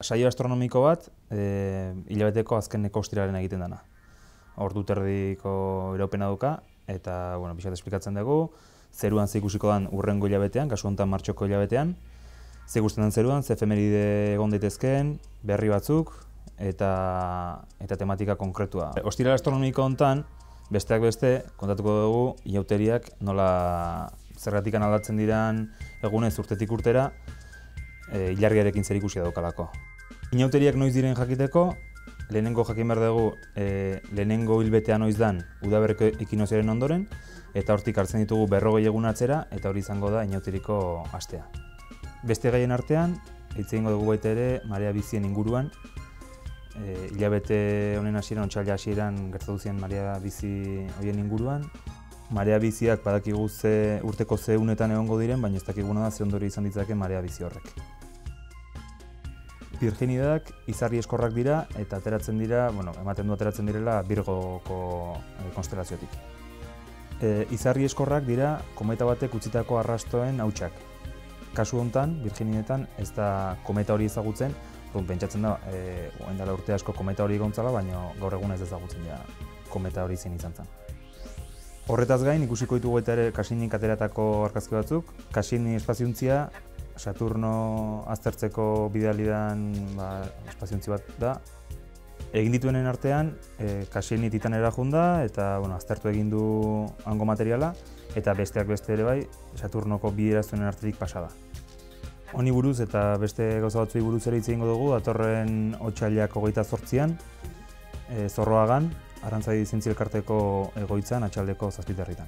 saio astronomiko bat hilabeteko azkeneko ostiralaren egiten dena. Ordu terdiko iraupena duka eta pixkat esplikatzen dugu, zeruan ze ikusiko dan hurrengo hilabetean, kasu honetan martxoko hilabetean, ze ikusten den zeruan, ze efemeride egon daitezkeen, berri batzuk eta tematika konkretua. Ostiral astronomiko honetan, besteak beste, kontatuko dugu inauteriak nola zergatik aldatzen diran egunez urtetik urtera, ilargiarekin zer ikusia daukalako. Inauteriak noiz diren jakiteko, lehenengo jakin behar dugu lehenengo hilbetea noiz dan udaberriko ekinoziaren ondoren, eta hortik hartzen ditugu 40 egun atzera, eta hori izango da inauteriko astea. Beste gaien artean, hitz egingo dugu baita ere marea bizien inguruan, hilabete honen hasieran, otsaila hasieran gertatu ziren marea bizi horien inguruan. Marea biziak badakigu urteko ze unetan egongo diren, baina ez dakiguna da ze ondorio izan ditzake marea bizi horrek. Virginidadak izarri eskorrak dira eta ateratzen dira, ematen du ateratzen direla Virgoko konstelaziotik. Izarri eskorrak dira kometa batek utzitako arrastoen hautsak. Kasu honetan, Virginidetan, ez da kometa hori ezagutzen, pentsatzen da, orain dela urte asko kometa hori egontzala, baina gaur egun ez ezagutzen kometa hori zein izan zen. Horretaz gain, ikusiko ditugu eta ere Cassiniek ateratako argazki batzuk. Cassini espaziontzia, Saturno aztertzeko bidalidan espaziontzi bat da. Egin dituenen artean, Cassini Titanera joan da eta aztertu egin du hango materiala, eta besteak beste ere bai, Saturnoko bi eraztunen artetik pasa da. Honi buruz eta beste gauza batzuei buruz ere hitz egingo dugu, datorren otsailak 28an, Zorroagan, Arrantzadi Zientzia Elkarteko egoitzan, atxaldeko 7 herritan.